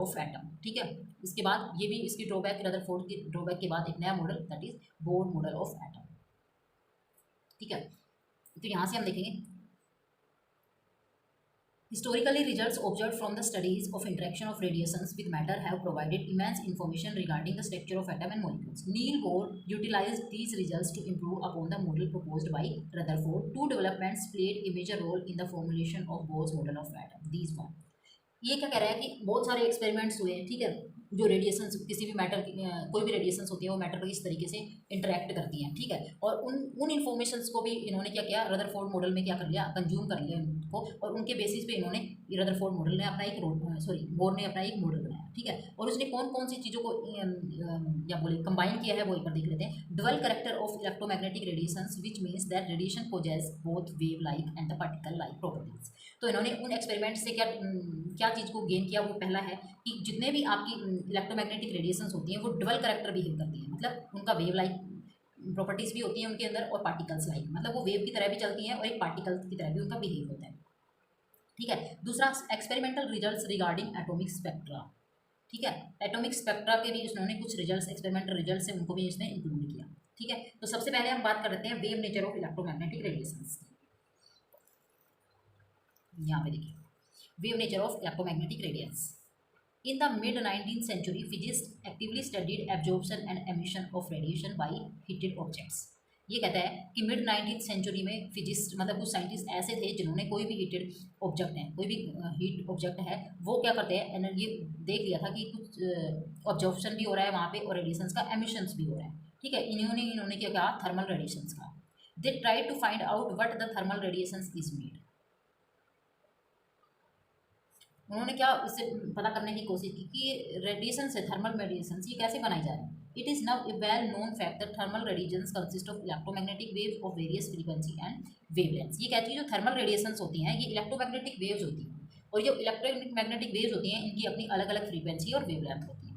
Of atom. ठीक है, इसके बाद ये भी इसकी ड्रॉबैक, रदरफोर्ड की ड्रॉबैक के बाद एक नया model that is Bohr model of atom. ठीक है, तो यहाँ से हम देखेंगे historically results observed from the studies of interaction of radiations with matter have provided immense information regarding the structure of atom and molecules. Neil Bohr utilized these results to improve upon the model proposed by Rutherford. Two developments played a major role in the formulation of Bohr's model of atom. These one, ये क्या कह रहा है कि बहुत सारे experiments हुए हैं। ठीक है, जो रेडिएशंस किसी भी मैटर, कोई भी रेडिएशंस होती है वो मैटर पर इस तरीके से इंटरेक्ट करती हैं। ठीक है, और उन इन्फॉर्मेशंस को भी इन्होंने क्या किया, रदरफोर्ड मॉडल में क्या कर लिया, कंज्यूम कर लिया उनको, और उनके बेसिस पे इन्होंने रदरफोर्ड मॉडल ने अपना एक बोर ने अपना एक मॉडल बनाया। ठीक है, और उसने कौन कौन सी चीज़ों को या बोले कंबाइन किया है वो एक बार देख लेते हैं। Dual character of electromagnetic radiations which means that radiation possesses both wave like and the particle like properties. तो इन्होंने उन एक्सपेरिमेंट से क्या चीज़ को गेन किया, वो पहला है कि जितने भी आपकी इलेक्ट्रोमैग्नेटिक रेडिएशंस होती हैं वो डबल करेक्टर बिहेव करती हैं, मतलब उनका वेव लाइक प्रॉपर्टीज़ भी होती हैं उनके अंदर, और पार्टिकल्स लाइक, मतलब वो वेव की तरह भी चलती हैं और एक पार्टिकल की तरह भी उनका बिहेव होता है। ठीक है, दूसरा experimental results regarding atomic spectra. ठीक है, एटॉमिक स्पेक्ट्रा के भी उन्होंने कुछ रिजल्ट्स, एक्सपेरिमेंटल रिजल्ट्स से उनको भी इसने इंक्लूड किया। ठीक है, तो सबसे पहले हम बात कर लेते हैं wave nature of electromagnetic radiations. यहाँ पे देखिए, wave nature of electromagnetic radiations. In the mid-19th century, physicists actively studied absorption and emission of radiation by heated objects. ये कहता है कि मिड 19th सेंचुरी में फिजिस्ट, मतलब कुछ साइंटिस्ट ऐसे थे जिन्होंने कोई भी हीटेड ऑब्जेक्ट है, कोई भी हीट ऑब्जेक्ट है, वो क्या करते हैं, एनर्जी देख लिया था कि कुछ ऑब्जॉर्प्शन भी हो रहा है वहाँ पे और रेडिएशंस का एमिशंस भी हो रहा है। ठीक है, इन्होंने क्या कहा, थर्मल रेडिएशंस का। They try to find out what the thermal radiations is made. उन्होंने क्या इससे पता करने की कोशिश की कि रेडिएशन से, थर्मल रेडिएशन ये कैसे बनाई जा रही है। It is now A well known fact that thermal radiations consist of electromagnetic waves of various frequency and wavelengths. ये कहती है जो थर्मल रेडिएशंस होती हैं ये इलेक्ट्रोमैग्नेटिक वेव्स होती हैं, और जो इलेक्ट्रोमैग्नेटिक वेव्स होती हैं इनकी अपनी अलग अलग फ्रीक्वेंसी और वेवलेंथ होती है।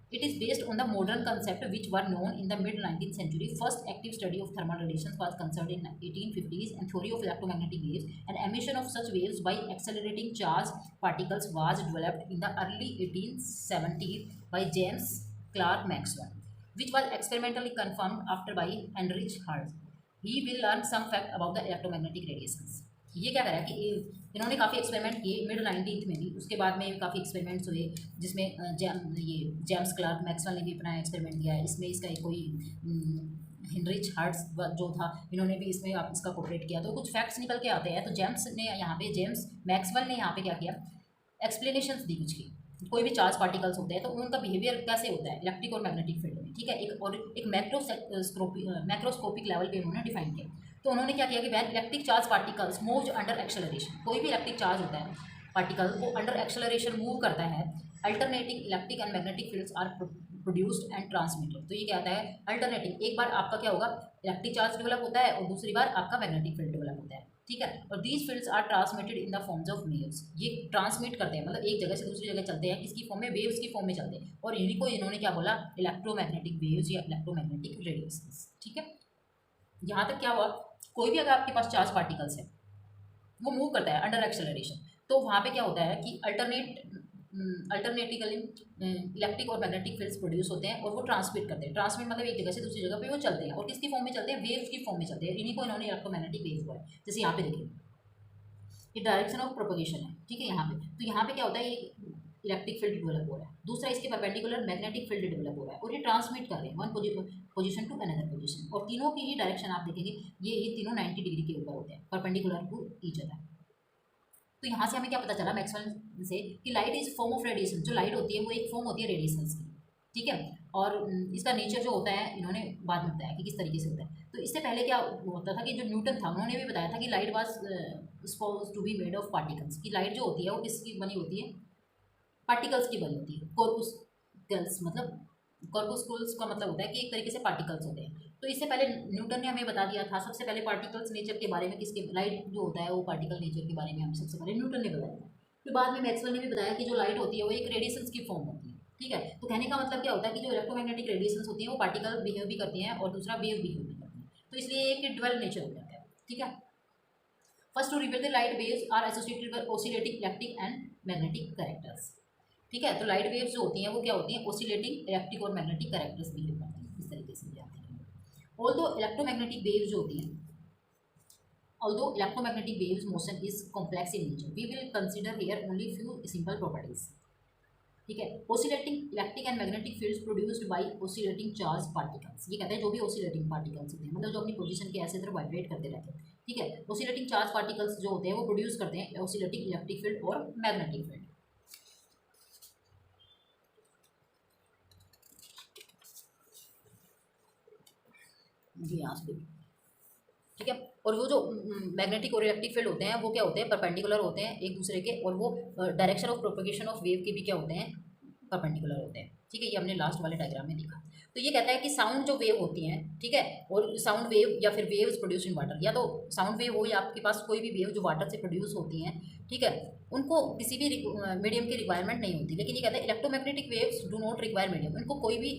It is based on the modern concept which were known in the mid-19th century. First active study of thermal radiations was concerned in 1850s, and theory of electromagnetic waves and emission of such waves by accelerating charged particles was developed in the early 1870s by James Clerk Maxwell, which was experimentally confirmed after by Heinrich Hertz. He will learn some fact about the electromagnetic radiations. ये क्या करा कि इन्होंने काफ़ी experiment किए mid 19th में भी, उसके बाद में काफ़ी एक्सपेरिमेंट्स हुए जिसमें जेम्स क्लार्क मैक्सवेल ने भी अपना एक्सपेरिमेंट किया है। इसमें इसका एक कोई हेनरिच हार्ट्स जो था, इन्होंने भी इसमें इसका कोऑपरेट किया, तो कुछ फैक्ट्स निकल के आते हैं। तो जेम्स मैक्सवेल ने यहाँ पे क्या किया, एक्सप्लेनेशंस दी कुछ की। कोई भी चार्ज पार्टिकल्स होते हैं तो उनका बिहेवियर कैसे होता है इलेक्ट्रिक और मैग्नेटिक फील्ड में। ठीक है, एक मैक्रोस्कोपिक लेवल पे उन्होंने डिफाइन किया। तो उन्होंने क्या किया कि when electric charge particles move under acceleration, कोई भी इलेक्ट्रिक चार्ज होता है पार्टिकल वो अंडर एक्सेलरेशन मूव करता है, alternating electric and magnetic fields are produced and transmitted. तो ये क्या होता है, अल्टरनेटिंग, एक बार आपका क्या होगा, इलेक्ट्रिक चार्ज डेवलप होता है और दूसरी बार आपका मैग्नेटिक फील्ड डेवलप होता है। ठीक है, और these fields are transmitted in the forms of waves. ये ट्रांसमिट करते हैं, मतलब एक जगह से दूसरी जगह चलते हैं, किसकी फॉर्म में, वेव्स की फॉर्म में चलते हैं, और इन्हीं को इन्होंने क्या बोला, इलेक्ट्रोमैग्नेटिक वेव्स या इलेक्ट्रोमैग्नेटिक रेडिएशंस। ठीक है, यहाँ तक क्या हुआ, कोई भी अगर आपके पास चार्ज पार्टिकल्स है वो मूव करता है अंडर एक्सेलरेशन, तो वहाँ पे क्या होता है कि अल्टरनेटिकली इलेक्ट्रिक और मैग्नेटिक फील्ड्स प्रोड्यूस होते हैं और वो ट्रांसमिट करते हैं। ट्रांसमिट मतलब एक जगह से दूसरी जगह पे वो चलते हैं, और किसकी फॉर्म में चलते हैं, वेव्स की फॉर्म में चलते हैं। इन्हीं को इन्होंने इलेक्ट्रोमैग्नेटिक वेव्स बोला। जैसे यहाँ पे देखिए, ये डायरेक्शन ऑफ प्रोपगेशन है। ठीक है, यहाँ पे तो यहाँ पे क्या होता है, ये इलेक्ट्रिक फील्ड डेवलप हो रहा है, दूसरा इसके परपेंडिकुलर मैग्नेटिक फील्ड डेवलप हो रहा है, और ये ट्रांसमिट कर रहे हैं one position to another position, और तीनों की ही डायरेक्शन आप देखेंगे ये तीनों 90 डिग्री के ऊपर होते हैं, परपेंडिकुलर टू ईच अदर। तो यहाँ से हमें क्या पता चला मैक्सवेल से कि light is form of radiation. जो लाइट होती है वो एक फॉर्म होती है रेडिएशंस की। ठीक है, और इसका नेचर जो होता है इन्होंने बाद में बताया कि किस तरीके से होता है। तो इससे पहले क्या होता था कि जो न्यूटन था उन्होंने भी बताया था कि light was suppose to be made of particles, की लाइट जो होती है वो किसकी बनी होती है, पार्टिकल्स की बनी होती है। कॉर्पुस्कल्स, मतलब कॉर्पुस्कुल्स का मतलब होता है कि एक तरीके से पार्टिकल्स होते हैं। तो इससे पहले न्यूटन ने हमें बता दिया था सबसे पहले पार्टिकल्स नेचर के बारे में, किसके, लाइट जो होता है वो पार्टिकल नेचर के बारे में हमें सबसे पहले न्यूटन ने बताया था। फिर बाद में मैक्सवेल ने भी बताया कि जो लाइट होती है वो एक रेडिएशंस की फॉर्म होती है। ठीक है, तो कहने का मतलब क्या होता है कि जो इलेक्ट्रोमैग्नेटिक रेडिएशंस होती है वो पार्टिकल बिहेव भी करती हैं और दूसरा वेव बिहेव भी करती है। तो इसलिए एक ड्वेल नेचर हो जाता है। ठीक है, first to reveal the light waves are associated with oscillating electric and magnetic characters. ठीक है। तो लाइट वेव्स जो होती हैं वो क्या होती हैं, ओसिलेटिंग इलेक्ट्रिक और मैग्नेटिक कैरेक्टर्स बिहेव करती हैं, इस तरीके से जाते हैं। ऑल्दो इलेक्ट्रोमैग्नेटिक वेव्स जो होती हैं, although electromagnetic waves motion is complex in nature, we will consider here only few simple properties। ठीक है। Oscillating electric and magnetic fields produced by oscillating charge particles, ये कहते हैं जो भी ओसिलेटिंग पार्टिकल्स होते हैं, मतलब जो अपनी पोजीशन के ऐसे तरह वाइब्रेट करते रहते हैं। ठीक है। ओसिलेटिंग चार्ज पार्टिकल्स जो होते हैं वो प्रोड्यूस करते हैं ओसिलेटिंग इलेक्ट्रिक फील्ड और मैग्नेटिक फील्ड। जी यहाँ से, ठीक है। और वो जो मैग्नेटिक और इलेक्ट्रिक फील्ड होते हैं वो क्या होते हैं, परपेंडिकुलर होते हैं एक दूसरे के, और वो direction of propagation of wave के भी क्या होते हैं, परपेंडिकुलर होते हैं। ठीक है, ये हमने लास्ट वाले डायग्राम में देखा। तो ये कहता है कि साउंड जो वेव होती हैं, ठीक है, और साउंड वेव या फिर वेव्स प्रोड्यूस इन वाटर, या तो साउंड वेव हो या आपके पास कोई भी वेव जो वाटर से प्रोड्यूस होती हैं, ठीक है, उनको किसी भी मीडियम की रिक्वायरमेंट नहीं होती। लेकिन ये कहते हैं electromagnetic waves do not require medium, इनको कोई भी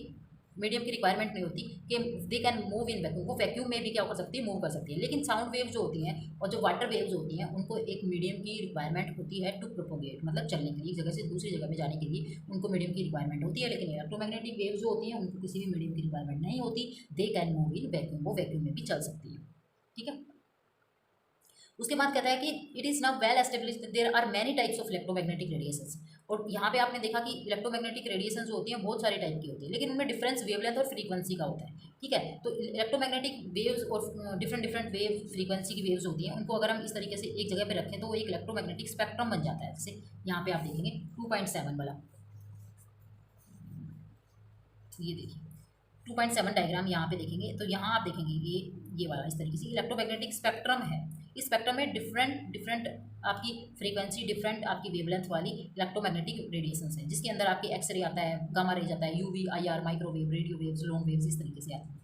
मीडियम की रिक्वायरमेंट नहीं होती कि they can move in vacuum, वो वैक्यूम में भी क्या कर सकती है, मूव कर सकती है। लेकिन साउंड वेव जो होती हैं और जो वाटर वेव्स होती हैं उनको एक मीडियम की रिक्वायरमेंट होती है टू प्रोपोगेट, मतलब चलने के लिए, एक जगह से दूसरी जगह में जाने के लिए उनको मीडियम की रिक्वायरमेंट होती है। लेकिन इलेक्ट्रोमैग्नेटिक वेव्स जो होती हैं उनको किसी भी मीडियम की रिक्वायरमेंट नहीं होती, they can move in vacuum, वो वैक्यूम में भी चल सकती है। ठीक है। उसके बाद कहता है कि it is now well established there are many types of electromagnetic radiations. और यहाँ पे आपने देखा कि इलेक्ट्रोमैग्नेटिक रेडिएशन जो होती हैं बहुत सारे टाइप की होती है, लेकिन उनमें डिफरेंस वेवलेंथ और फ्रीक्वेंसी का होता है। ठीक है। तो इलेक्ट्रोमैग्नेटिक वेव्स और डिफरेंट डिफरेंट वेव फ्रीक्वेंसी की वेव्स होती हैं, उनको अगर हम इस तरीके से एक जगह पे रखें तो वो एक इलेक्ट्रोमैग्नेटिक स्पेक्ट्रम बन जाता है। जैसे यहाँ पे आप देखेंगे 2.7 वाला, ये देखिए 2.7 डायग्राम यहाँ पे देखेंगे तो यहाँ आप देखेंगे ये वाला इस तरीके से इलेक्ट्रोमैग्नेटिक स्पेक्ट्रम है। इस स्पेक्ट्रम में डिफरेंट डिफरेंट आपकी फ्रीक्वेंसी, डिफरेंट आपकी वेवलेंथ वाली इलेक्ट्रोमैग्नेटिक रेडिएशंस है, जिसके अंदर आपकी एक्सरे आता है, गामा रेज आता है, UV, IR, microwave, radio waves, long waves, इस तरीके से आते हैं।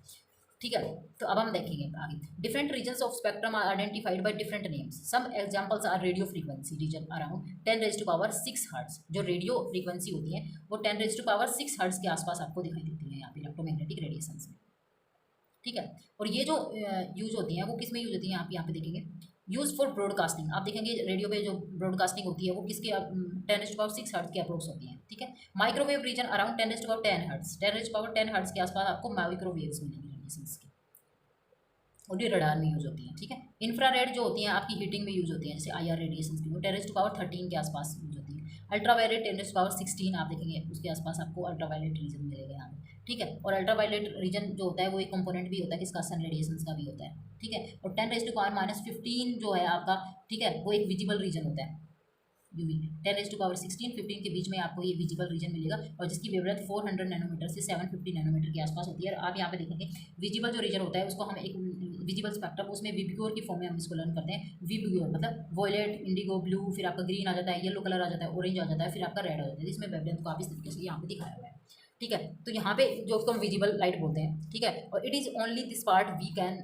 ठीक है। तो अब हम देखेंगे आगे, different regions of spectrum are identified by different names. Some examples are radio frequency region around 10⁻⁶ hertz. जो रेडियो फ्रीक्वेंसी होती है वो 10⁻⁶ हर्ट्ज के आसपास आपको दिखाई देती है यहाँ पे इलेक्ट्रोमैग्नेटिक रेडिएशंस में। ठीक है। और ये जो यूज होती हैं वो किस में यूज होती है, आप यहाँ पे देखेंगे यूज फॉर ब्रॉडकास्टिंग। आप देखेंगे रेडियो पे जो ब्रॉडकास्टिंग होती है वो किसके 10⁻⁶ हर्ट्ज के अप्रोक्स होती है। ठीक है। Microwave region around 10⁻10 hertz, 10⁻10 hertz के आसपास आपको माइक्रोवेव्स मिलेंगी रेडिएशंस की, और ये रडार में यूज होती है। ठीक है। इंफ्रारेड जो होती हैं आपकी हीटिंग में यूज होती हैं, जैसे आईआर रेडिएशंस की, वो 10⁻13 के आसपास यूज होती है। अल्ट्रावायलेट 10⁻16 आप देखेंगे उसके आसपास आपको अल्ट्रावायलेट रीजन मिलेगा यहाँ पे। ठीक है। और अल्ट्रावायलेट रीजन जो होता है वो एक कंपोनेंट भी होता है किसका, सन रेडिएशंस का भी होता है। ठीक है। और 10⁻⁻15 जो है आपका, ठीक है, वो एक विजिबल रीजन होता है यूवी। 10⁻16 15 के बीच में आपको ये विजिबल रीजन मिलेगा, और जिसकी वेवलेंथ 400 नैनोमीटर से 750 नैनोमीटर के आसपास होती है। और आप यहाँ पे देखेंगे विजिबल जो रीजन होता है उसको हम एक विजिबल स्पेक्ट्रम, उसमें विब्ग्योर की फॉर्म में हम इसको लर्न करते हैं। विब्ग्योर मतलब वॉयलेट, इंडिगो, ब्लू, फिर आपका ग्रीन आ जाता है, येलो कलर आ जाता है, ऑरेंज आ जाता है, फिर आपका रेड आ जाता है, जिसमें वेवलेंथ को आप इस तरीके से यहाँ पे दिखाया हुआ है। ठीक है। तो यहाँ पे जो उसको हम विजिबल लाइट बोलते हैं। ठीक है। और it is only this part we can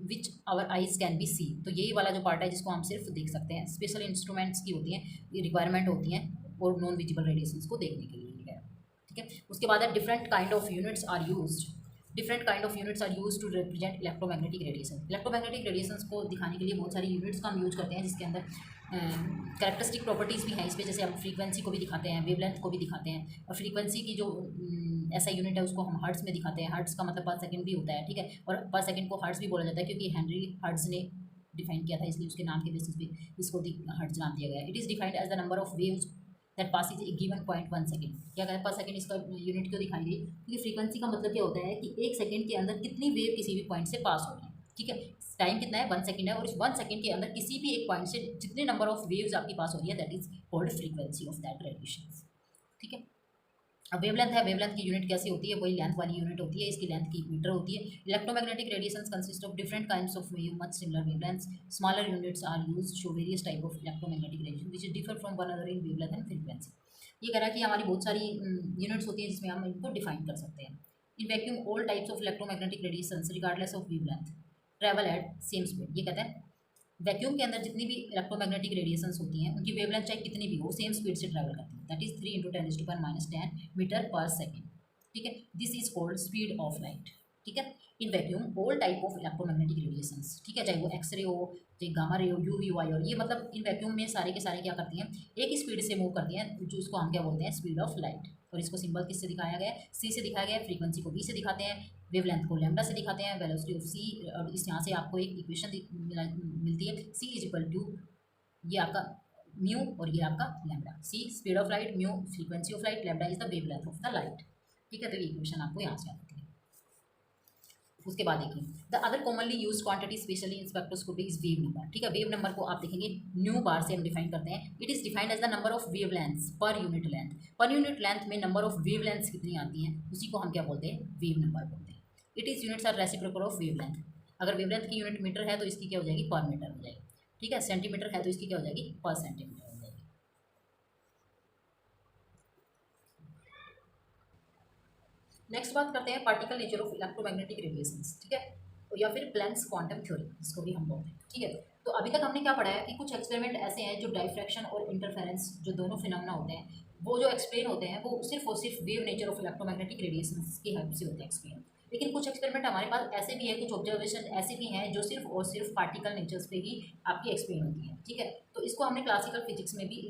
which our eyes can be see. तो यही वाला जो पार्ट है जिसको हम सिर्फ देख सकते हैं, स्पेशल इंस्ट्रूमेंट्स की होती हैं, रिक्वायरमेंट होती हैं और नॉन विजिबल रेडिएशंस को देखने के लिए है। ठीक है। उसके बाद है different kind of units are used. Different kind of units are use to represent electromagnetic radiation. Electromagnetic radiations को दिखाने के लिए बहुत सारी यूनिट्स का हम यूज करते हैं, जिसके अंदर कैरेक्टरिस्टिक प्रॉपर्टीज़ भी हैं इस पर। जैसे हम फ्रीक्वेंसी को भी दिखाते हैं, वेवलेंथ को भी दिखाते हैं, और फ्रीक्वेंसी की जो ऐसा यूनिट है उसको हम हर्ट्स में दिखाते हैं। हर्ट्स का मतलब पर सेकंड भी होता है। ठीक है। और पर सेकंड को हर्ट्स भी बोला जाता है क्योंकि हेनरी हर्ट्ज ने डिफाइन किया था, इसलिए उसके नाम के बेसिस पे इसको हर्ट्ज नाम दिया गया है। It is defined as the number of waves that passes a given point 1 second. क्या कहते हैं पर सेकंड, इसका यूनिट क्यों दिखाई गई, क्योंकि फ्रीक्वेंसी का मतलब क्या होता है कि 1 सेकंड के अंदर कितनी वेव किसी भी पॉइंट से पास हो रही है। ठीक है। टाइम कितना है, 1 सेकंड है, और इस 1 सेकंड के अंदर किसी भी एक पॉइंट से जितने नंबर ऑफ वेव्स आपकी पास हो रही है, that is called frequency of that radiation. ठीक है। अब वेवलेंथ है, वेवलेंथ की यूनिट कैसी होती है, वही लेंथ वाली यूनिट होती है, इसकी लेंथ की मीटर होती है। Electromagnetic radiations consist of different kinds of wave much similar wavelengths. Smaller units are used show various type of electromagnetic radiation which differ from one another in wavelength and frequency. ये कह रहा है कि हमारी बहुत सारी यूनिट्स होती हैं जिसमें हम इनको डिफाइन कर सकते हैं। In vacuum all types of electromagnetic radiations regardless of wavelength travel at same speed. ये कहते हैं वैक्यूम के अंदर जितनी भी इलेक्ट्रोमैग्नेटिक रेडिएशंस होती हैं उनकी वेवलेंथ चाहे कितनी भी हो, सेम स्पीड से ट्रैवल करती है, दैट इज 3 × 10⁻⁻10 मीटर पर सेकेंड। ठीक है। This is called speed of light. ठीक है। In vacuum all type of electromagnetic radiations, ठीक है, चाहे वो एक्सरे हो, चाहे गामा रे हो, यूवी वाई, और ये मतलब इन वैक्यूम में सारे के सारे क्या करती हैं, एक स्पीड से मूव करती हैं, जो इसको हम क्या बोलते हैं, स्पीड ऑफ लाइट। और इसको सिंबल किससे दिखाया गया है, सी से दिखाया गया है, फ्रीक्वेंसी को बी से दिखाते हैं, वेवलेंथ को लैम्डा से दिखाते हैं, वेलोसिटी ऑफ सी, और इस यहाँ से आपको एक इक्वेशन मिलती है, सी इज इक्वल टू, ये आपका म्यू और ये आपका lambda, C speed of light, mu frequency of light, lambda is the wavelength of the light, ठीक है। तो ये इक्वेशन आपको यहाँ से आती है। उसके बाद देखिए the other commonly use quantity specially in spectroscopy is wave number, ठीक है। वेव नंबर को आप देखेंगे न्यू बार से हम डिफाइन करते हैं, it is defined as the number of wave lengths per unit length. Per unit length में नंबर ऑफ वेव लेंथ्स कितनी आती हैं, उसी को हम क्या बोलते हैं, वेव नंबर बोलते हैं। It is units are reciprocal of wave length. अगर वेव लेंथ की यूनिट मीटर है तो इसकी क्या हो जाएगी, पर मीटर हो जाएगी, ठीक है। सेंटीमीटर है तो इसकी क्या हो जाएगी, पर सेंटीमीटर हो जाएगी। नेक्स्ट बात करते हैं particle nature of electromagnetic radiations, ठीक है, या फिर प्लैंक्स क्वांटम थ्योरी इसको भी हम बोलते हैं, ठीक है। तो अभी तक हमने क्या पढ़ा है कि कुछ एक्सपेरिमेंट ऐसे हैं जो डाइफ्रैक्शन और इंटरफेरेंस जो दोनों फिनोमेना होते हैं वो जो एक्सप्लेन होते हैं वो सिर्फ और सिर्फ wave nature of electromagnetic radiations की हेल्प से होते हैं एक्सप्लेन। लेकिन कुछ एक्सपेरिमेंट हमारे पास ऐसे भी है, कुछ ऑब्जर्वेशन ऐसे भी हैं जो सिर्फ और सिर्फ पार्टिकल नेचर्स पे ही आपकी एक्सप्लेन होती है, ठीक है। तो इसको हमने क्लासिकल फिजिक्स में भी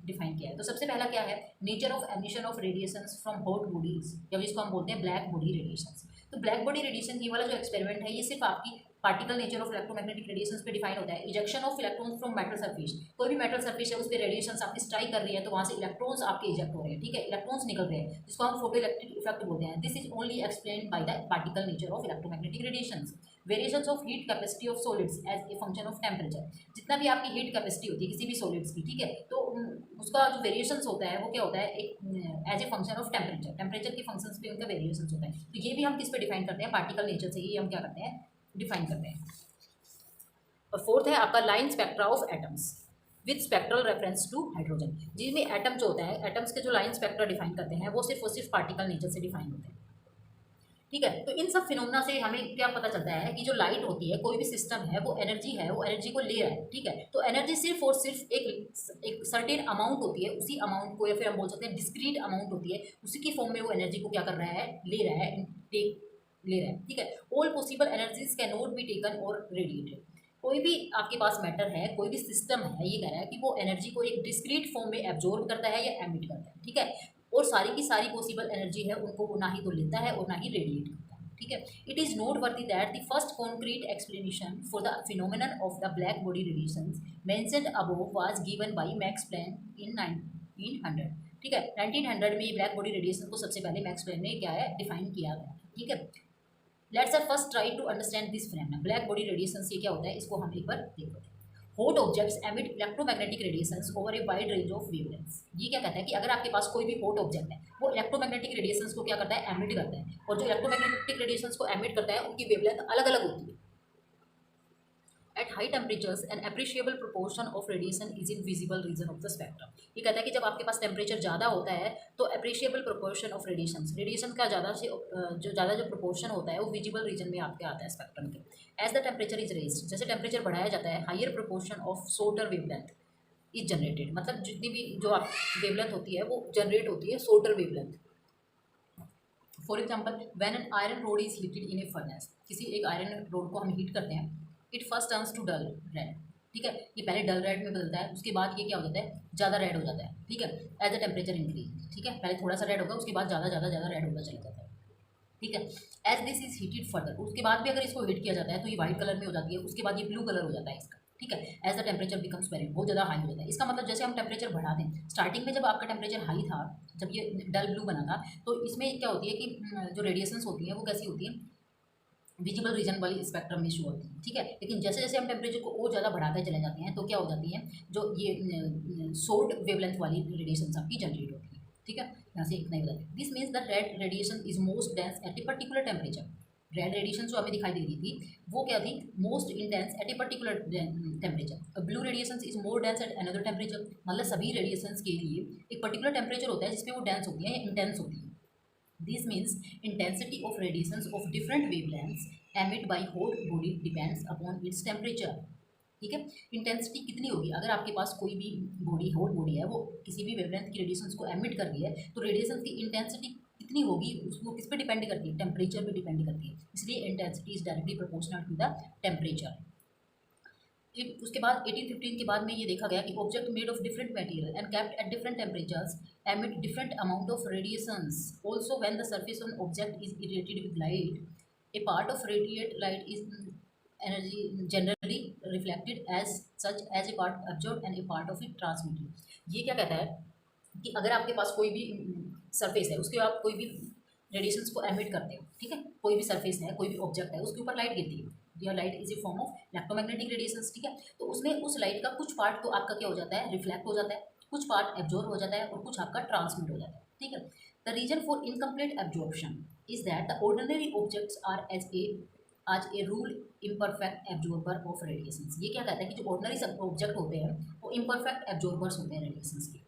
डिफाइन किया है। तो सबसे पहला क्या है, nature of emission of radiations from hot bodies, या जिसको हम बोलते हैं ब्लैक बॉडी रेडिएशंस। तो ब्लैक बॉडी रेडिएशन ये वाला जो एक्सपेरिमेंट है ये सिर्फ आपकी particle nature of electromagnetic radiations पे डिफाइन होता है। Ejection of electrons from metal surface, कोई भी मेटल सरफेस है उस पर रेडिएशंस आपकी स्ट्राइक कर रही है तो वहाँ से इलेक्ट्रॉन्स आपके इजेक्ट हो रहे हैं, ठीक है, इलेक्ट्रॉन्स निकल रहे हैं, जिसको हम फोटो इलेक्ट्रिक इफेक्ट बोलते हैं। This is only explained by the particle nature of electromagnetic radiations. Variations of heat capacity of solids as a function of temperature, जितना भी आपकी हीट कैपेसिटी होती है किसी भी सॉलिड्स की, ठीक है, तो उसका जो वेरिएशंस होता है वो क्या होता है, एक as a function of temperature, temperature के फंक्शंस पे उनका वेरिएशंस होता है। तो ये भी हम किस पे डिफाइन करते हैं, पार्टिकल नेचर से ही हम क्या करते हैं, डिफाइन करते हैं। और फोर्थ है आपका line spectra of atoms with spectral reference to hydrogen, जिसमें एटम जो होता है, एटम्स के जो लाइन स्पेक्ट्रा डिफाइन करते हैं वो सिर्फ पार्टिकल नेचर से डिफाइन होते हैं, ठीक है। तो इन सब फिनोमेना से हमें क्या पता चलता है कि जो लाइट होती है, कोई भी सिस्टम है, वो एनर्जी को ले रहा है, ठीक है। तो एनर्जी सिर्फ और सिर्फ एक सर्टेन अमाउंट होती है, उसी अमाउंट को, या फिर हम बोल सकते हैं डिस्क्रीट अमाउंट होती है, उसी की फॉर्म में वो एनर्जी को क्या कर रहा है, ले रहा है, ठीक है। All possible energies can not be taken और रेडिएटेड। कोई भी आपके पास मैटर है, कोई भी सिस्टम है, ये कह रहा है कि वो एनर्जी को एक डिस्क्रीट फॉर्म में एब्जॉर्ब करता है या एमिट करता है, ठीक है। और सारी की सारी पॉसिबल एनर्जी है उनको वो ना ही तो लेता है और ना ही रेडिएट करता है, ठीक है। It is noteworthy that the first concrete explanation for the phenomenon of the black body radiations mentioned above was given by Max Planck in 1900, ठीक है। 1900 में ये ब्लैक बॉडी रेडिएशन को सबसे पहले मैक्स प्लैंक ने क्या है, डिफाइन किया गया, ठीक है। Let's first try to understand this phenomena. Black body radiation से क्या होता है, इसको हम एक बार देखते हैं। Hot objects emit electromagnetic radiations over a wide range of wavelengths. ये क्या कहता है कि अगर आपके पास कोई भी हॉट ऑब्जेक्ट है वो इलेक्ट्रोमैग्नेटिक रेडिएशंस को क्या करता है, एमिट करता है, और जो इलेक्ट्रोमैग्नेटिक रेडिएशंस को एमिट करता है उनकी वेवलेंथ अलग अलग होती है। At high temperatures, an appreciable proportion of radiation is in visible region of the spectrum. ये कहता है कि जब आपके पास टेम्परेचर ज़्यादा होता है तो appreciable proportion of रेडिएशन का ज़्यादा जो proportion होता है वो विजिबल रीजन में आपके आता है स्पेक्ट्रम के। As the temperature is raised, जैसे टेम्परेचर बढ़ाया जाता है, higher proportion of shorter wavelength is generated, मतलब जितनी भी जो आप वेवलेंथ होती है वो जनरेट होती है shorter wavelength. For example when an iron rod is heated in a furnace, किसी एक आयरन रोड को हम हीट करते हैं, it first turns to dull red, ठीक है। ये पहले डल रेड में बदलता है, उसके बाद ये क्या हो जाता है, ज़्यादा रेड हो जाता है, ठीक है, एज द टेम्परेचर इंक्रीज, ठीक है। पहले थोड़ा सा रेड होगा, उसके बाद ज़्यादा रेड होगा चल जाता है, ठीक है। As this is heated further, उसके बाद भी अगर इसको हीट किया जाता है तो ये वाइट कलर में हो जाती है, उसके बाद ये ब्लू कलर हो जाता है इसका, ठीक है। As the temperature becomes very, बहुत ज़्यादा हाई हो जाता है। इसका मतलब जैसे हम टेम्परेचर बढ़ा दें, स्टार्टिंग में जब आपका टेम्परेचर हाई था, जब ये डल ब्लू बना था, तो इसमें क्या होती है कि जो रेडिएशंस होती हैं वो कैसी होती हैं, विजिबल रीजन वाली स्पेक्ट्रम में शो होती है, ठीक है। लेकिन जैसे जैसे हम टेम्परेचर को और ज़्यादा बढ़ाते चले जाते हैं तो क्या हो जाती है, जो ये शॉर्ट वेवलेंथ वाली रेडिएशन आपकी जनरेट होती है, ठीक है। यहाँ से इतना ही बताया। This means the red radiation is most dense at a particular temperature. Red radiation जो हमें दिखाई दे रही थी वो क्या थी, most intense at a particular temperature. Blue radiation is more dense at another temperature, मतलब सभी रेडिएशन के लिए एक पर्टिकुलर टेम्परेचर होता है जिसमें वो डेंस होती है या इंटेंस होती है। This means intensity of radiations of different wavelengths emit by hot body depends upon its temperature, ठीक है। इंटेंसिटी कितनी होगी, अगर आपके पास कोई भी बॉडी हॉट बॉडी है वो किसी भी वेवलेंथ की रेडिएशंस को एमिट कर रही है तो रेडिएशन की इंटेंसिटी कितनी कितनी होगी उसको किस पे डिपेंड करती है, टेम्परेचर पे डिपेंड करती है, इसलिए intensity is directly proportional to the temperature. उसके बाद 1815 के बाद में ये देखा गया कि object made of different material and kept at different temperatures emit different amount of radiations. Also, when the surface of an object is irradiated with light, a part of radiated light is energy generally reflected as such as a part absorbed and a part of it transmitted. ये क्या कहता है कि अगर आपके पास कोई भी surface है, उसके आप कोई भी रेडिएशंस को एमिट करते हो, ठीक है, कोई भी सरफेस है, कोई भी ऑब्जेक्ट है, उसके ऊपर लाइट गिरती है, यह light is a form of electromagnetic radiations, ठीक है। तो उसमें उस लाइट का कुछ पार्ट तो आपका क्या हो जाता है, रिफ्लेक्ट हो जाता है, कुछ पार्ट एब्जॉर्ब हो जाता है और कुछ आपका ट्रांसमिट हो जाता है, ठीक है। The reason for incomplete absorption is that the ordinary objects are as a rule imperfect absorbers of radiations. ये क्या कहता है कि जो ऑर्डिनरी ऑब्जेक्ट होते हैं वो इम्परफेक्ट एब्जॉर्बर्स होते हैं रेडिएशंस के।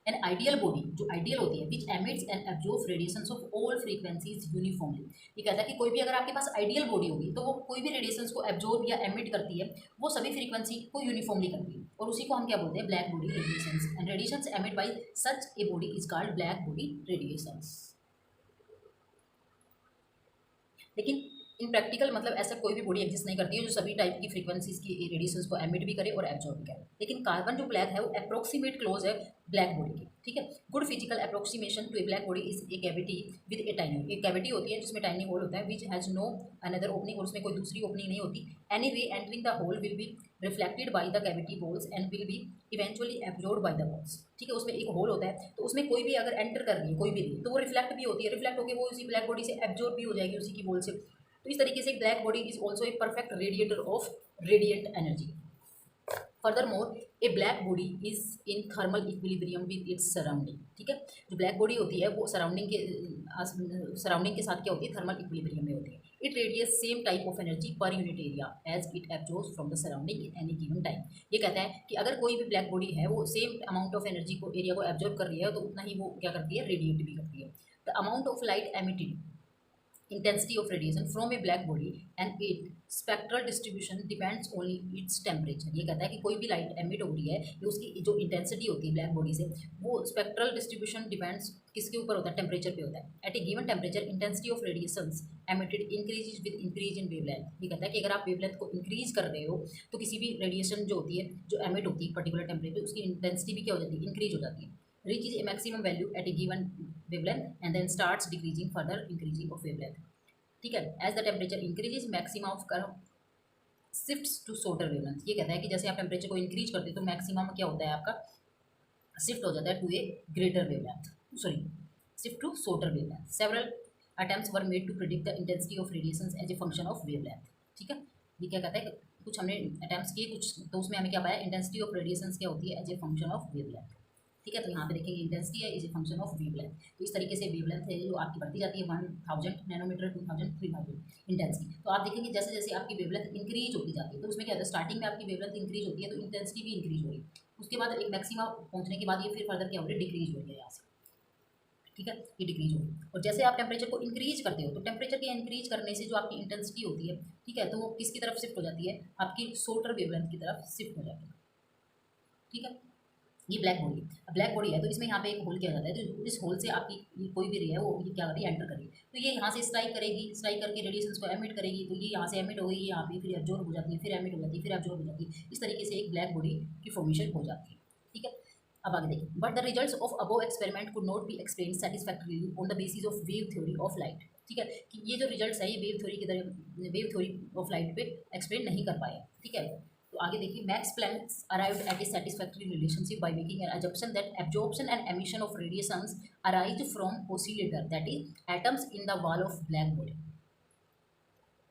एन आइडियल बॉडी, जो आइडियल होती है, which emits and absorb radiations of all frequencies uniformly. ये कहता है कि कोई भी अगर आपके पास आइडियल बॉडी होगी तो वो कोई भी रेडिएशंस को एब्जॉर्ब या एमिट करती है, वो सभी फ्रीक्वेंसी को यूनिफॉर्मली करती है, और उसी को हम क्या बोलते हैं, black body radiations. And radiations emit bye such a body is called black body radiations. लेकिन इन प्रैक्टिकल मतलब ऐसा कोई भी बॉडी एग्जिस्ट नहीं करती है जो सभी टाइप की फ्रीक्वेंसीज की रेडिएशंस को एमिट भी करे और एब्जॉर्ब भी करे। लेकिन कार्बन जो ब्लैक है वो अप्रोक्सीमेट क्लोज है ब्लैक बॉडी की, ठीक है। Good physical approximation to a black body is a cavity with a tiny, एक कैविटी होती है जिसमें टाइनी होल होता है, which has no another opening, और उसमें कोई दूसरी ओपनिंग नहीं होती। Any way entering the hole will be reflected by the cavity walls and will be eventually absorb by the walls, ठीक है। उसमें एक होल होता है तो उसमें कोई भी अगर एंटर कर रही है कोई भी रे तो वो रिफ्लेक्ट भी होती है, रिफ्लेक्ट होकर वो उसी ब्लैक बॉडी से एब्जॉर्ब भी हो जाएगी उसी की वॉल से। तो इस तरीके से black body is also a perfect radiator of radiant energy. Furthermore A black body is in thermal equilibrium with its surrounding, ठीक है। जो ब्लैक बॉडी होती है वो सराउंडिंग के साथ क्या होती है, थर्मल इक्विलिब्रियम में होती है। It radiates same type of energy per unit area as it absorbs from the surrounding in any given time. ये कहता है कि अगर कोई भी ब्लैक बॉडी है वो सेम अमाउंट ऑफ एनर्जी को एरिया को एब्जॉर्ब कर रही है तो उतना ही वो क्या करती है, रेडिएट भी करती है। The amount of light emitted, intensity of radiation from a black body and its spectral distribution depends only its temperature। ये कहता है कि कोई भी लाइट एमिट हो रही है ये उसकी जो इंटेंसिटी होती है ब्लैक बॉडी से, वो स्पेक्ट्रल डिस्ट्रीब्यूशन डिपेंड्स किसके ऊपर होता है, टेम्परेचर पे होता है। At a given temperature intensity of radiations emitted increases with increase in wavelength. ये कहता है कि अगर आप वेवलेंथ को इंक्रीज कर रहे हो तो किसी भी रेडिएशन जो होती है जो एमिट होती है पर्टिकुलर टेम्परेचर उसकी इंटेंसिटी भी क्या हो जाती है, इंक्रीज हो जाती है। reaches a maximum value at a given wavelength and then starts decreasing further increasing of wavelength, ठीक है। As the temperature increases maximum of curve shifts to shorter wavelength. ये कहता है कि जैसे आप टेम्परेचर को इंक्रीज करते हो तो मैक्सिमम क्या होता है आपका, शिफ्ट हो जाता है to a greater wavelength, sorry shift to shorter wavelength. Several attempts were made to predict the intensity of radiations as a function of wavelength, ठीक है। ये क्या कहता है कि कुछ हमने अटेम्प्ट्स किए कुछ, तो उसमें हमें क्या पाया, इंटेंसिटी ऑफ रेडिएशंस क्या होती है, as a function of wavelength, ठीक है। तो यहाँ पे देखेंगे इंटेंसिटी है is a function of wavelength. तो इस तरीके से वेवलेंथ है जो आपकी बढ़ती जाती है 1000 नैनोमीटर, 2000, 3000 इंटेंसिटी। तो आप देखेंगे जैसे जैसे आपकी वेवलेंथ इंक्रीज होती जाती है तो उसमें क्या होता है, स्टार्टिंग में आपकी वेवलेंथ इंक्रीज होती है तो इंटेंसिटी भी इंक्रीज हो रही है, उसके बाद एक मैक्सिमम पहुँचने के बाद ये फिर फर्दर क्या हो रही है, डिक्रीज हो रही है यहाँ से, ठीक है। ये डिक्रीज हो रही है। और जैसे आप टेम्परेचर को इंक्रीज करते हो तो टेम्परेचर के इंक्रीज करने से जो आपकी इंटेंसिटी होती है, ठीक है, तो वो किसकी तरफ शिफ्ट हो जाती है, आपकी शॉर्टर वेवलेंथ की तरफ शिफ्ट हो जाती है, ठीक है। ये ब्लैक बॉडी है तो इसमें यहाँ पे एक होल किया जाता है, तो इस होल से आपकी कोई भी रे है वो ये क्या कर रही है, एंटर करेगी, तो ये यहाँ से स्ट्राइक करेगी, स्ट्राइक करके रेडिएशंस को एमिट करेगी, तो ये यहाँ से एमिट हो गई, यहाँ पे फिर एब्जॉर्ब हो जाती है, फिर एमिट हो जाती है, फिर एब्जॉर्ब हो जाती है। इस तरीके से एक ब्लैक बॉडी की फॉर्मेशन हो जाती है, ठीक है। अब आगे देखिए, but the results of above experiment could not be explain satisfactorily on the basis of wave theory of light, ठीक है, कि ये जो रिजल्ट्स है ये वेव थ्योरी की तरह वेव थ्योरी ऑफ लाइट पे एक्सप्लेन नहीं कर पाए, ठीक है। तो आगे देखिए, Max Planck arrived at a satisfactory relationship by making an assumption that absorption and emission of radiations arise from oscillator, that is atoms in the wall of black body।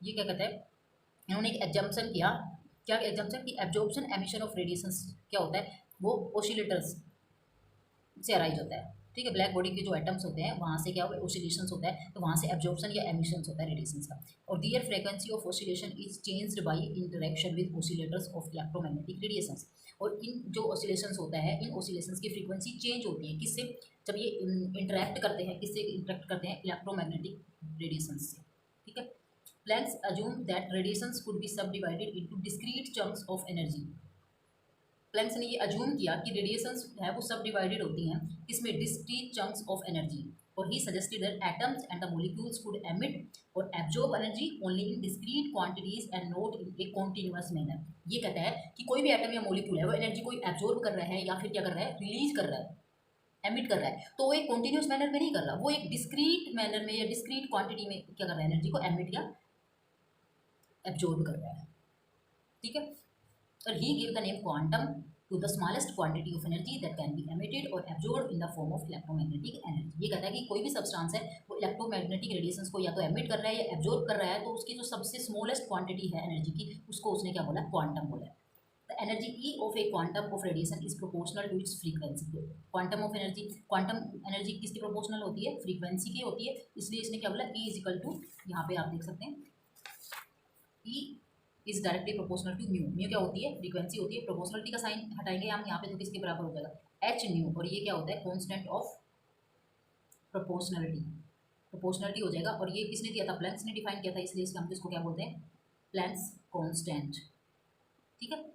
ये क्या कहते हैं, इन्होंने एक एग्जम्पशन किया, क्या एग्जम्पशन की absorption emission of radiations क्या होता है, वो ओसिलेटर्स से अराइज होता है, ठीक है। ब्लैक बॉडी के जो एटम्स होते हैं वहाँ से क्या होता है, ओसिलेशंस होता है, तो वहाँ से एब्जॉर्प्शन या एमिशंस होता है रेडिएशंस का। और their frequency of oscillation is changed by interaction with oscillators of electromagnetic radiations. और इन जो ओसिलेशंस होता है इन ओसिलेशंस की फ्रीक्वेंसी चेंज होती है किससे, जब ये इंटरेक्ट करते हैं, किससे इंटरेक्ट करते हैं, इलेक्ट्रोमैग्नेटिक रेडिएशंस से, ठीक है। Planck assumed that radiations could be subdivided into discrete chunks of energy। Planck's ने ये अज्यूम किया कि रेडिएशंस है वो सब डिवाइडेड होती हैं इसमें डिस्क्रीट चंक्स ऑफ एनर्जी, और he suggested that atoms and the molecules could emit or absorb energy only in discrete quantities and not in a continuous manner. ये कहता है कि कोई भी एटम या मोलिक्यूल है वो एनर्जी को एब्जॉर्ब कर रहा है या फिर क्या कर रहा है, रिलीज कर रहा है, एमिट कर रहा है, तो वो एक कॉन्टिन्यूस मैनर में नहीं कर रहा, वो एक डिस्क्रीट मैनर में या डिस्क्रीट क्वांटिटी में क्या कर रहा है, एनर्जी को एमिट या एब्जॉर्ब कर रहा है। ठीक है, और he give the name quantum to the smallest quantity of energy that can be emitted or absorbed in the form of electromagnetic energy। ये कहता है कि कोई भी सब्सटेंस है वो इलेक्ट्रोमैग्नेटिक रेडिएशंस को या तो एमिट कर रहा है या एब्जॉर्ब कर रहा है, तो उसकी जो सबसे स्मॉलेस्ट क्वांटिटी है एनर्जी की उसको उसने क्या बोला, क्वांटम बोला। The energy E of a quantum of radiation is proportional to its frequency. Quantum of energy, quantum energy किसकी प्रोपोर्शनल होती है, फ्रीक्वेंसी की होती है, इसलिए इसने क्या बोला, ई इज इक्वल टू, यहाँ पे आप देख सकते हैं E is directly proportional to mu. Mu क्या होती है, फ्रीक्वेंसी होती है, प्रोपोर्शनलिटी का साइन हटाएंगे हम यहाँ पे तो किसके बराबर हो जाएगा, एच म्यू, और ये क्या होता है, कांस्टेंट ऑफ प्रोपोर्शनलिटी, प्रोपोर्शनलिटी हो जाएगा। और ये किसने दिया था, प्लैंक्स ने डिफाइन किया था, इसलिए हम इसको क्या बोलते हैं, प्लैंक्स कांस्टेंट। ठीक है,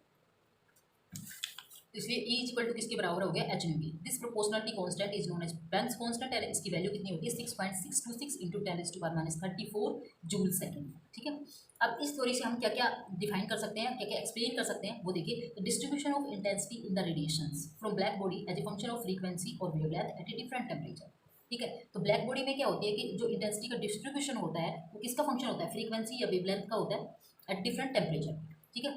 इसलिए ई इक्वल टू किसके बराबर हो गया, एच म्यू की। This proportionality constant is known as Planck's constant, और इसकी वैल्यू कितनी होती है, 6.626 इंटू 10⁻⁻34 जूल सेकेंड। ठीक है, अब इस थ्योरी से हम क्या क्या डिफाइन कर सकते हैं, क्या क्या एक्सप्लेन कर सकते हैं, वो देखिए। The distribution of intensity in the radiations from black body as a function of frequency और wavelength at a different temperature. ठीक है, तो ब्लैक बॉडी में क्या होती है कि जो इंटेंसिटी का डिस्ट्रीब्यूशन होता है वो किसका फंक्शन होता है, फ्रीक्वेंसी या वेवलेंथ का होता है एट डिफरेंट टेम्परेचर। ठीक है,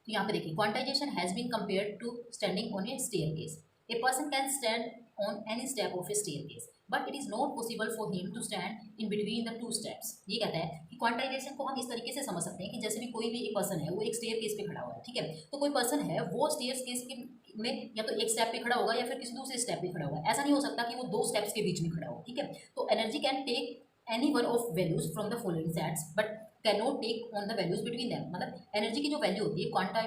तो यहाँ पे देखिए, quantization has been compared to standing on a staircase. A person can stand on any step of a staircase but it is not possible for him to stand in between the two steps. ये कहता है कि quantization को हम इस तरीके से समझ सकते हैं कि जैसे भी कोई भी एक पर्सन है वो एक स्टेयर केस पे खड़ा हुआ है। ठीक है, तो कोई पर्सन है वो स्टेयर केस के में या तो एक स्टेप पे खड़ा होगा या फिर किसी दूसरे स्टेप पे खड़ा होगा, ऐसा नहीं हो सकता कि वो दो स्टेप्स के बीच में खड़ा हो। ठीक है, तो energy can take any one of values from the following sets but can not take on the values between them. मतलब एनर्जी की जो वैल्यू होती है, क्वांटम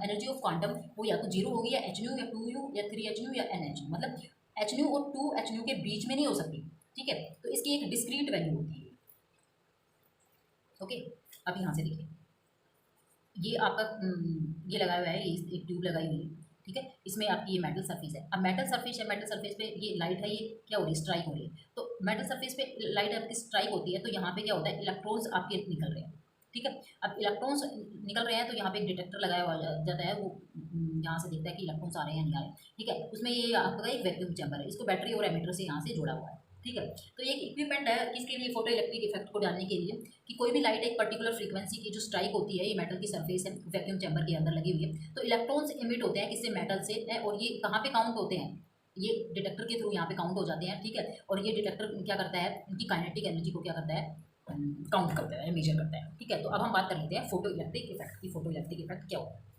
एनर्जी ऑफ क्वांटम, वो या तो जीरो होगी या एच न्यू या 2u या 3h न्यू या nh न्यू, मतलब एच न्यू और 2h न्यू के बीच में नहीं हो सकती। ठीक है, तो इसकी एक डिस्क्रीट वैल्यू होती है। ओके, अब यहाँ से देखिए, ये आपका ये लगाया हुआ है, ये एक ट्यूब लगाई हुई है। ठीक है, इसमें आपकी ये मेटल सरफेस है। अब मेटल सरफेस है, मेटल सरफेस पे ये लाइट है, ये क्या हो रही है, स्ट्राइक हो रही है। तो मेटल सरफेस पे लाइट आपकी स्ट्राइक होती है, तो यहाँ पे क्या होता है, इलेक्ट्रॉन्स आपके निकल रहे हैं। ठीक है, अब इलेक्ट्रॉन्स निकल रहे हैं तो यहाँ पे एक डिटेक्टर लगाया हुआ जाता है, वो यहाँ से देखता है कि इलेक्ट्रॉन्स आ रहे हैं या नहीं आ रहे। ठीक है, उसमें ये आपका एक वैक्यूम चैम्बर है, इसको बैटरी और एमीटर से यहाँ से जुड़ा हुआ है। ठीक है, तो ये एक इक्विपमेंट है किसके लिए, फोटो इलेक्ट्रिक इफेक्ट को डालने के लिए, कि कोई भी लाइट एक पर्टिकुलर फ्रीक्वेंसी की जो स्ट्राइक होती है, ये मेटल की सरफेस है, वैक्यूम चैम्बर के अंदर लगी हुई है, तो इलेक्ट्रॉन्स इमिट होते हैं किससे, मेटल से, और ये कहाँ पे काउंट होते हैं, ये डिटेक्टर के थ्रू यहाँ पे काउंट हो जाते हैं। ठीक है, और ये डिटेक्टर क्या करता है, उनकी काइनेटिक एनर्जी को क्या करता है, काउंट करता है, मेजर करता है। ठीक है, तो अब हम बात कर लेते हैं फोटो इलेक्ट्रिक इफेक्ट की। फोटो इलेक्ट्रिक इफेक्ट क्या होता है।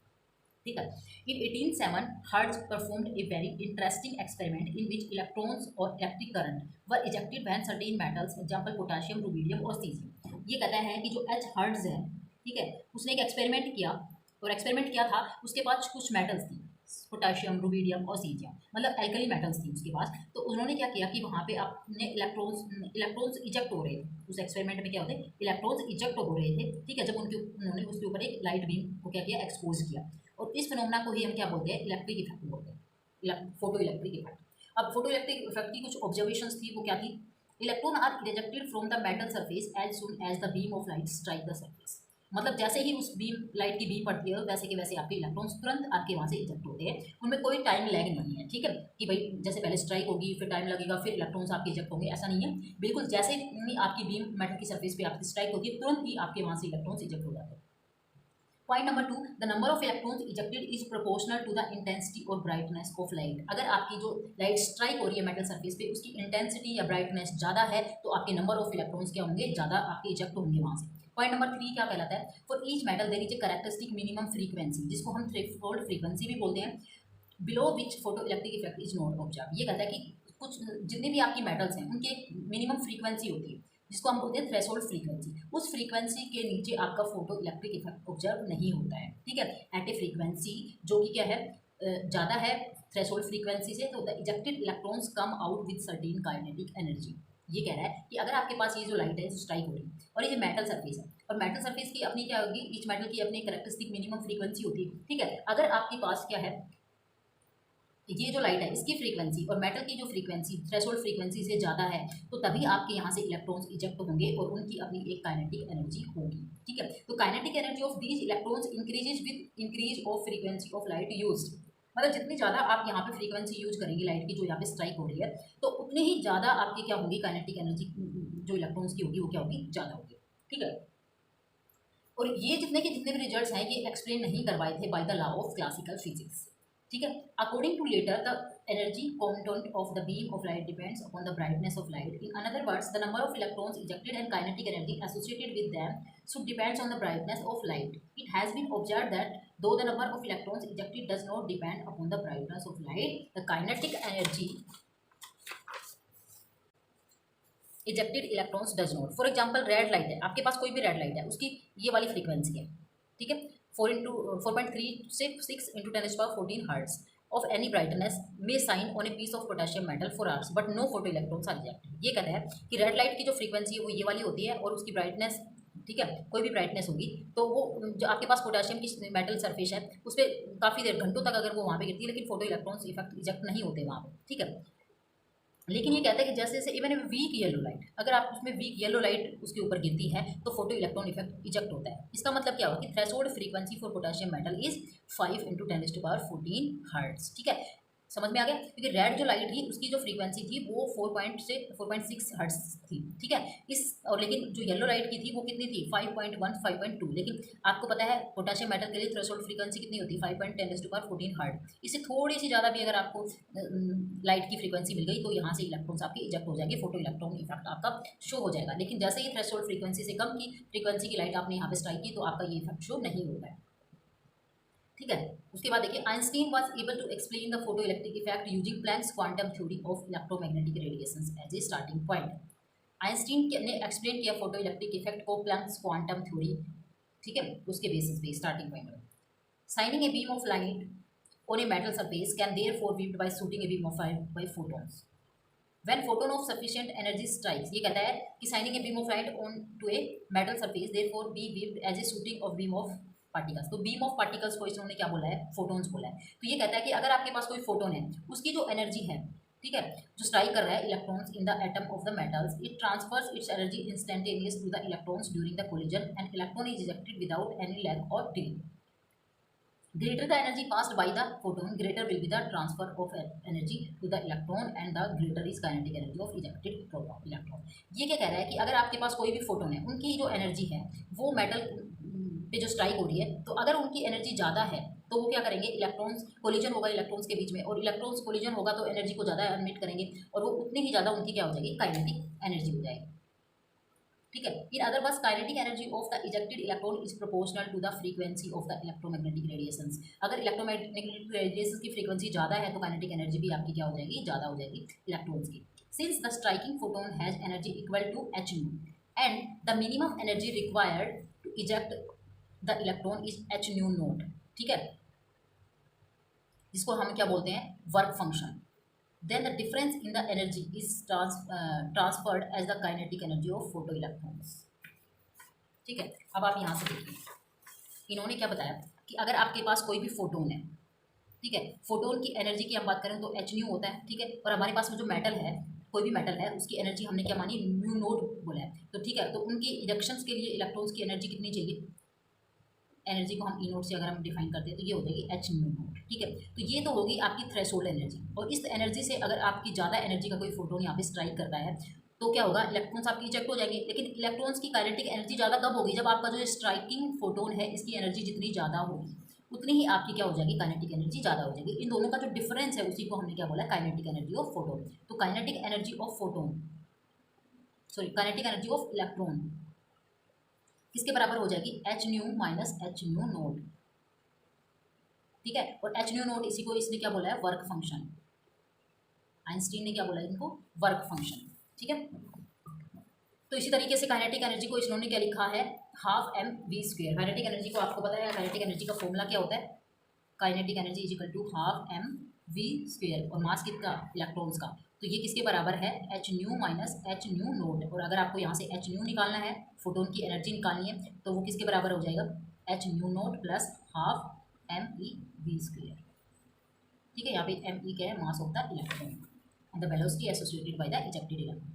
ठीक है, in 1807 Hertz performed a very interesting experiment in which electrons or electric current were ejected when certain metals, example potassium, rubidium और cesium। ये कहता है कि जो H हर्ट्ज है, ठीक है, उसने एक एक्सपेरिमेंट किया, और एक्सपेरिमेंट किया था, उसके पास कुछ मेटल्स थी, पोटाशियम, रुबीडियम और सीजियम, मतलब एल्कली मेटल्स थी उसके पास। तो उन्होंने क्या किया कि वहाँ पे अपने इलेक्ट्रॉन्स इजेक्ट हो रहे थे। उस एक्सपेरिमेंट में क्या होते हैं, इलेक्ट्रॉन्स इजेक्ट हो रहे थे। ठीक है, जब उन्होंने उसके ऊपर एक लाइट बीम को क्या किया, एक्सपोज किया, और इस फिनोमेना को ही हम क्या बोलते हैं, इलेक्ट्रिक इफेक्ट बोलते हैं, फोटो इलेक्ट्रिक इफेक्ट। अब फोटो इलेक्ट्रिक इफेक्ट की कुछ ऑब्जर्वेशंस थी, वो क्या थी, electron are rejected from the metal surface as soon as the beam of light strike the surface. मतलब जैसे ही उस बीम लाइट की बीम पड़ती है वैसे के वैसे आपके इलेक्ट्रॉन्स तुरंत आपके वहाँ से इजेक्ट होते हैं, उनमें कोई टाइम लैग नहीं है। ठीक है, कि भाई जैसे पहले स्ट्राइक होगी फिर टाइम लगेगा फिर इलेक्ट्रॉन्स आपके इजेक्ट होंगे, ऐसा नहीं है। बिल्कुल जैसे ही आपकी बीम मेटल की सरफेस पे आपकी स्ट्राइक होगी तुरंत ही आपके वहाँ से इलेक्ट्रॉन्स इजेक्ट हो जाते हैं। Point number 2, the number of electrons ejected is proportional to the intensity और ब्राइटनेस ऑफ लाइट। अगर आपकी जो लाइट स्ट्राइक हो रही है मेटल सरफेस पे, उसकी इंटेंसिटी या ब्राइटनेस ज़्यादा है तो आपके नंबर ऑफ इलेक्ट्रॉन्स क्या होंगे, ज़्यादा आपके इजेक्ट होंगे वहाँ से। पॉइंट नंबर 3 क्या कहलाता है, for each metal there is a characteristic minimum frequency, जिसको हम थ्रेशोल्ड फ्रीक्वेंसी भी बोलते हैं, below which photo electric effect is not observe. ये कहता है कि कुछ जितने भी आपकी मेटल्स हैं उनकी एक मिनिमम फ्रीक्वेंसी होती है, जिसको हम बोलते हैं थ्रेशोल्ड फ्रीक्वेंसी। उस फ्रीक्वेंसी के नीचे आपका फोटो इलेक्ट्रिक इफेक्ट ऑब्जर्व नहीं होता है। ठीक है, एट ए फ्रीक्वेंसी जो कि क्या है, ज़्यादा है थ्रेशोल्ड फ्रीक्वेंसी से, तो the ejected electrons come out with certain kinetic energy. ये कह रहा है कि अगर आपके पास ये जो लाइट है जो स्ट्राइक हो रही है और ये मेटल सरफेस है, और मेटल सरफेस की अपनी क्या होगी, ईच मेटल की अपनी कैरेक्टरिस्टिक मिनिमम फ्रीक्वेंसी होती है। ठीक है, अगर आपके पास क्या है, ये जो लाइट है इसकी फ्रीक्वेंसी और मेटल की जो फ्रीक्वेंसी थ्रेशोल्ड फ्रीक्वेंसी से ज़्यादा है तो तभी आपके यहाँ से इलेक्ट्रॉन्स इजेक्ट होंगे और उनकी अपनी एक काइनेटिक एनर्जी होगी। ठीक है, तो kinetic energy of these electrons increases with increase of frequency of light use. मतलब जितनी ज़्यादा आप यहाँ पे फ्रीक्वेंसी यूज करेंगे लाइट की जो यहाँ पे स्ट्राइक हो रही है तो उतनी ही ज़्यादा आपकी क्या होगी काइनेटिक एनर्जी जो इलेक्ट्रॉन्स की होगी वो क्या होगी, ज़्यादा होगी। ठीक है, और ये जितने के जितने भी रिजल्ट्स हैं ये एक्सप्लेन नहीं करवाए थे by the law of classical physics. ठीक है, according to latter the energy content of the beam of light depends upon the brightness of light. In another words the number of electrons ejected and kinetic energy associated with them should depends on the brightness of light. It has been observed that though the number of electrons ejected does not depend upon the brightness of light, the kinetic energy ejected electrons does not. For example, red light है, आपके पास कोई भी red light है, उसकी ये वाली frequency है, ठीक है, 4.36 into 10⁻14 hertz of any brightness may shine on a piece of potassium metal for hours but no photoelectrons are ejected. ये कहता है कि रेड लाइट की जो फ्रीक्वेंसी है वो ये वाली होती है और उसकी ब्राइटनेस, ठीक है, कोई भी ब्राइटनेस होगी तो वो जो आपके पास पोटेशियम की मेटल सरफेस है उस पर काफ़ी देर घंटों तक अगर वो वहाँ पे गिरती है लेकिन फोटो इलेक्ट्रॉन्स इफेक्ट इजेक्ट नहीं होते वहाँ पे। ठीक है, लेकिन ये कहता है कि जैसे जैसे इवन वीक येलो लाइट, अगर आप उसमें वीक येलो लाइट उसके ऊपर गिरती है तो फोटो इलेक्ट्रॉन इफेक्ट इजेक्ट होता है। इसका मतलब क्या होगा कि threshold frequency for potassium metal is 5 into 10⁻14 hertz. ठीक है, समझ में आ गया, क्योंकि रेड जो लाइट थी उसकी जो फ्रीक्वेंसी थी वो 4.6 हर्ट्ज थी। ठीक है, इस और लेकिन जो येलो लाइट की थी वो कितनी थी 5.1 5.2। लेकिन आपको पता है पोटेशियम मेटल के लिए थ्रेशोल्ड फ्रीक्वेंसी कितनी होती है 5.10⁻14 हर्ट्ज। इससे थोड़ी सी ज़्यादा भी अगर आपको लाइट की फ्रीक्वेंसी मिल गई तो यहाँ से इलेक्ट्रॉन्स आपके इजेक्ट हो जाएंगे, फोटो इलेक्ट्रॉन इफेक्ट आपका शो हो जाएगा। लेकिन जैसे ही थ्रेशोल्ड फ्रीक्वेंसी से कम की फ्रीक्वेंसी की लाइट आपने यहाँ पे स्ट्राइक की तो आपका ये इफेक्ट शो नहीं होता है। ठीक है, उसके बाद देखिए Einstein was able to explain the photo electric effect using Planck's quantum theory of electromagnetic radiations as a starting point. आइंस्टीन ने एक्सप्लेन किया फोटो इलेक्ट्रिक इफेक्ट को प्लैंक्स क्वांटम थ्योरी, ठीक है, उसके बेसिस पे स्टार्टिंग पॉइंट में। Shining a beam of light on a metal surface can therefore beamed by shooting a beam of light by photons when photon of sufficient energy strikes. ये कहता है कि shining a beam of light on to a metal surface therefore be beamed as a shooting of beam of particles. तो beam of particles को इन्होंने क्या बोला है, फोटोन्स बोला है। तो ये कहता है कि अगर आपके पास कोई फोटोन है उसकी जो एनर्जी है, ठीक है, जो स्ट्राइक कर रहा है electrons in the atom of the metals, it transfers its energy instantaneous to the electrons during the collision and electron is ejected without any lag और delay. Greater the energy passed by the photon, greater will be the transfer of energy to the electron and the greater is kinetic energy of ejected electron. ये क्या कह रहा है कि अगर आपके पास कोई भी फोटोन है उनकी जो एनर्जी है वो मेटल पे जो स्ट्राइक हो रही है तो अगर उनकी एनर्जी ज़्यादा है तो वो क्या करेंगे, इलेक्ट्रॉन्स कोलिजन होगा इलेक्ट्रॉन्स के बीच में और इलेक्ट्रॉन्स कोलिजन होगा तो एनर्जी को ज़्यादा एमिट करेंगे और वो उतनी ही ज़्यादा उनकी क्या हो जाएगी, काइनेटिक एनर्जी हो जाएगी। ठीक है, in other words kinetic energy of the ejected electron is proportional to the frequency of the electromagnetic radiations. अगर इलेक्ट्रोमैग्नेटिक रेडिएशंस की फ्रीक्वेंसी ज़्यादा है तो काइनेटिक एनर्जी भी आपकी क्या हो जाएगी, ज़्यादा हो जाएगी इलेक्ट्रॉन्स की। Since the striking photon has energy equal to h and the minimum energy required to eject the electron is h nought. ठीक है, जिसको हम क्या बोलते हैं, work function. Then the difference in the energy is transferred as the kinetic energy of photoelectrons। ठीक है, अब आप यहाँ से देखिए इन्होंने क्या बताया कि अगर आपके पास कोई भी फोटोन है, ठीक है, फोटोन की एनर्जी की हम बात करें तो h न्यू होता है। ठीक है, और हमारे पास में जो मेटल है, कोई भी मेटल है उसकी एनर्जी हमने क्या मानी, न्यू नोट बोला है। तो ठीक है, तो उनकी इजेक्शंस के लिए इलेक्ट्रॉन्स की एनर्जी कितनी चाहिए, एनर्जी को हम ई नोट से अगर हम डिफाइन करते हैं तो ये हो जाएगी h नोट। ठीक है, तो ये तो होगी आपकी थ्रेशोल्ड एनर्जी। और इस एनर्जी से अगर आपकी ज़्यादा एनर्जी का कोई फोटोन यहाँ पे स्ट्राइक करता है तो क्या होगा, इलेक्ट्रॉन्स आपकी इजेक्ट हो जाएंगे। लेकिन इलेक्ट्रॉन्स की काइनेटिक एनर्जी ज़्यादा कब होगी, जब आपका जो स्ट्राइकिंग फोटोन है इसकी एनर्जी जितनी ज़्यादा होगी उतनी ही आपकी क्या हो जाएगी, काइनेटिक एनर्जी ज़्यादा हो जाएगी। इन दोनों का जो डिफरेंस है उसी को हमने क्या बोला, काइनेटिक एनर्जी ऑफ फोटोन। तो kinetic energy of photon, sorry kinetic energy of electron किसके बराबर हो जाएगी, h new minus h new note. ठीक है, और h न्यू नोट इसी को इसने क्या बोला है, वर्क फंक्शन। आइंस्टीन ने क्या बोला है इनको, वर्क फंक्शन। ठीक है, तो इसी तरीके से काइनेटिक एनर्जी को इन्होंने क्या लिखा है, हाफ mv²। काइनेटिक एनर्जी को आपको पता है, काइनेटिक एनर्जी का फॉर्मूला क्या होता है, kinetic energy is equal to half mv² और मास कितना, इलेक्ट्रॉन्स का। तो ये किसके बराबर है, h new minus h new note. और अगर आपको यहाँ से h न्यू निकालना है, फोटोन की एनर्जी निकालनी है, तो वो किसके बराबर हो जाएगा, h new note plus half mv²। ठीक है, यहाँ पे एम ई क्या है, mass of the electron and the velocity associated by the ejected electron.